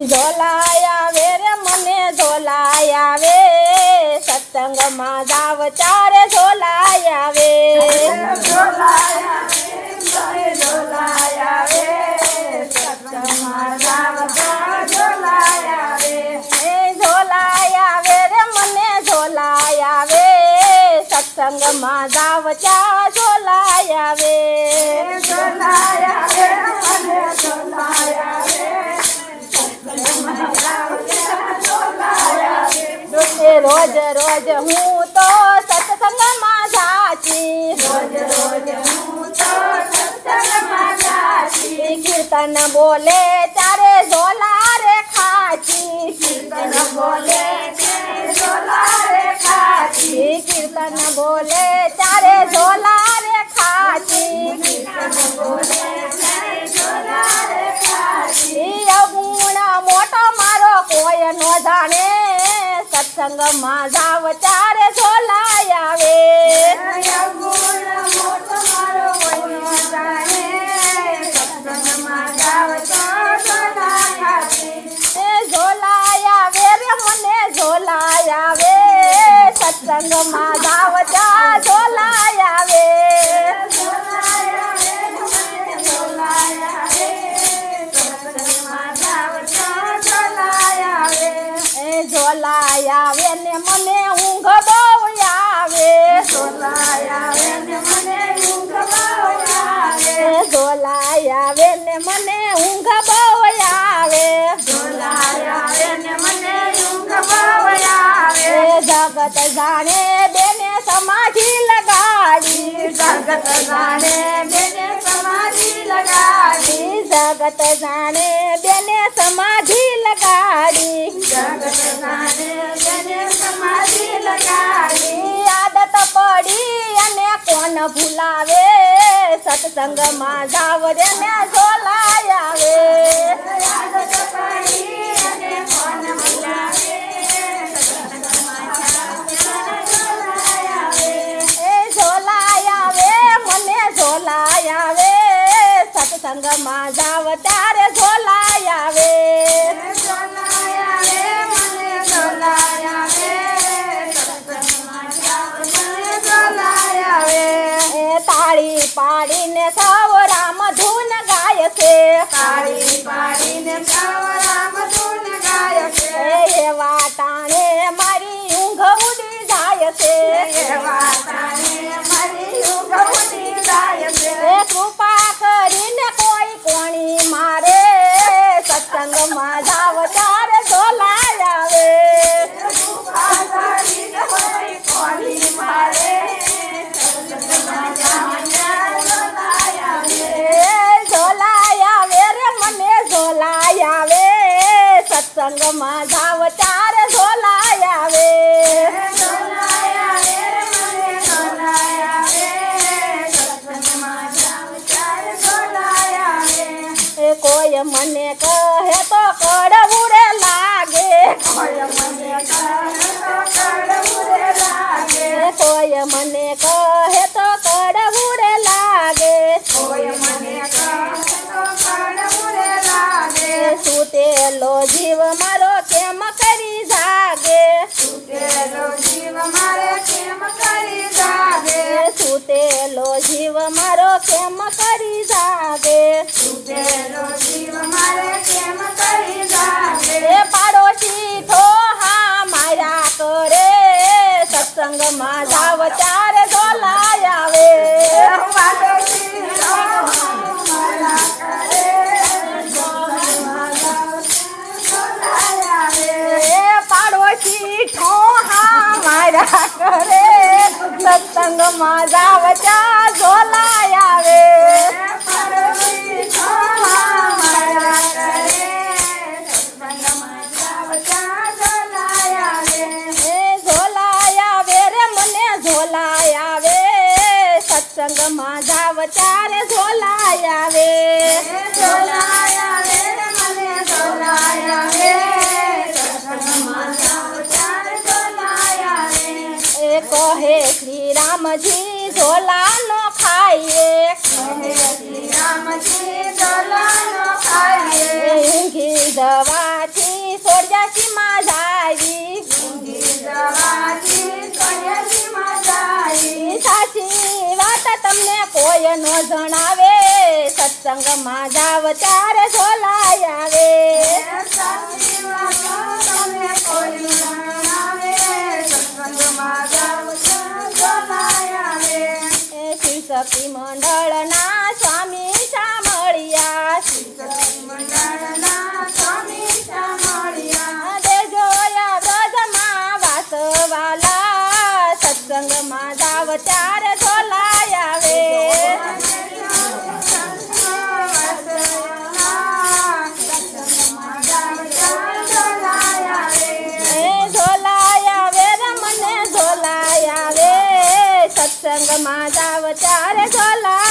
ઝોલાયા way રે મને ઝોલાયા way સત્સંગમાં જાવ ચારે ઝોલાયા વે ઝોલાયા વે સત્સંગમાં જાવ ઝોલાયા વે ઝોલાયા વે રે મને ઝોલાયા વે સત્સંગમાં જાવ ચા ઝોલાયા વે ઝોલાયા વે મને ઝોલાયા વે રોજ રોજ હું તો સત્સંગમાં જાતી રોજ રોજ હું તો સત્સંગમાં જાતી કીર્તન બોલે ત્યારે ઝોલા રે ખાચી કીર્તન બોલે ઝોલા રે ખાચી કીર્તન બોલે ત્યારે ઝોલા રે ખાચી કીર્તન બોલે ઝોલા રે ખાચી અવગુણ મોટો મારો કોઈ નો જાણે સત્સંગમાં જાવ ચારે ઝોલાયા વે અવગુણ મોટો મારો કોઈ ન જાણે સત્સંગમાં જાવ તો ઝોલાયા વે ઝોલાયા વે રે મને ઝોલાયા વે સત્સંગમાં જાવ ચા ઝોલાયા વે ઝોલાયા વે ઝોલાયા વે સત્સંગમાં જાવ તો ઝોલાયા વે ઝોલાયા વે ને મને ઊંઘ બહુ આવે ઝોલાયા વે ને મને ઊંઘ બહુ આવે ઝોલાયા વે ને મને ઊંઘ બહુ આવે ઝોલાયા વે ને મને ઊંઘ બહુ આવે જગત જાણે બેને સમાધિ લગાડી જગત જાણે બેને સમાધિ લગાડી જગત જાણે બેને સમાધિ લગાડી જગત જાણે બેને સમાધિ લગાડી આદત પડી અને કોણ ભૂલાવે સત્સંગમાં જાવ રે ને ઝોલાયા વે આદત પડી અને કોણ બોલાવે સત્સંગમાં જાવ ઝોલાયા વે ઝોલાયા વે મને ઝોલાયા વે સત્સંગમાં જાવ ત્યારે ઝોલાયા વે ઝોલાયા વે મને ઝોલાયા વે સત્સંગમાં જાવ મને ઝોલાયા વે તાળી પાડીને સૌ રામ ધૂન ગાય છે તાળી પાડીને સૌ રામ ધૂન ગાય છે એવા ટાણે મારી ઊંઘ ઉડી જાય છે એવા તાણે મારી ઊંઘ ઉડી જાય છે કૃપા કરીને કોઈ કોણી મારે સત્સંગમાં જાવ ત્યારે ઝોલાયા વે કૃપા કરીને કોઈ કોની મારે સત્સંગમાં જાવ ઝોલાયા વે ઝોલાયા વે રે મને ઝોલાયા વે સત્સંગમાં જાવ ત્યારે ઝોલાયા વે ઝોલાયા વે મને ઝોલાયા વે સત્સંગમાં જાવ ત્યારે ઝોલાયા વે કોઈ મને કહે તો કડવું રે લાગે કોઈ મને કહે તો કડવું રે લાગે કોઈ મને કહે તો કડવું રે લાગે કોઈ મને કહે તો કડવું રે લાગે સુતેલો જીવ મારો કેમ કરી જાગે સુતેલો જીવ મારે કેમ કરી જાગે સુતેલો જીવ મારો કેમ કરી જાગે સુતેલો જીવ મારે કેમ કરી જાગે પાડોશી થો હા માયા કરે સત્સંગમાં જાવ ચારે ઝોલાયા વે પાડોશી મારા કરે ઝોલાયા વે પાડોશી ઠો હા માયા કરે સત્સંગમાં જાવ ચા ઝોલાયા વે પાડોશી મારા કરે સત્સંગમાં જાવ ચા ઝોલાયા વે ઝોલાયા વે રે મને ઝોલાયા વે સત્સંગમાં જાવ ચારે ઝોલાયા વે ઝોલાયા વે મને ઝોલાયા વે સત્સંગમાં જાવ ચારે ઝોલાયા વે કહે શ્રી રામજી ઝોલા નો ખાઈએ હે શ્રી રામજી ઝોલાનો આવીએ ઊંઘી જવાથી સોડિયાસીમાં જાવી ઊંઘી જવાથી સોડિયાસીમાં જાવી સાચી વાત તમને કોઈ ન જણાવે સત્સંગમાં જાવ ત્યારે ઝોલાય આવે સાચી વાતો તમને કોઈ જણાવે સત્સંગમાં જાવ ત્યાં ઝોલાય આવે શિવશક્તિ મંડળના સ્વામી સામળિયા મંડળના સ્વામી સામળિયા દેજોયા બ્રજમાં વાસવાલા સત્સંગમાં જાવ ત્યારે ઝોલાય આવે ઝોલાય આવે રમને ઝોલાય આવે સત્સંગમાં જાવ ત્યારે ઝોલાય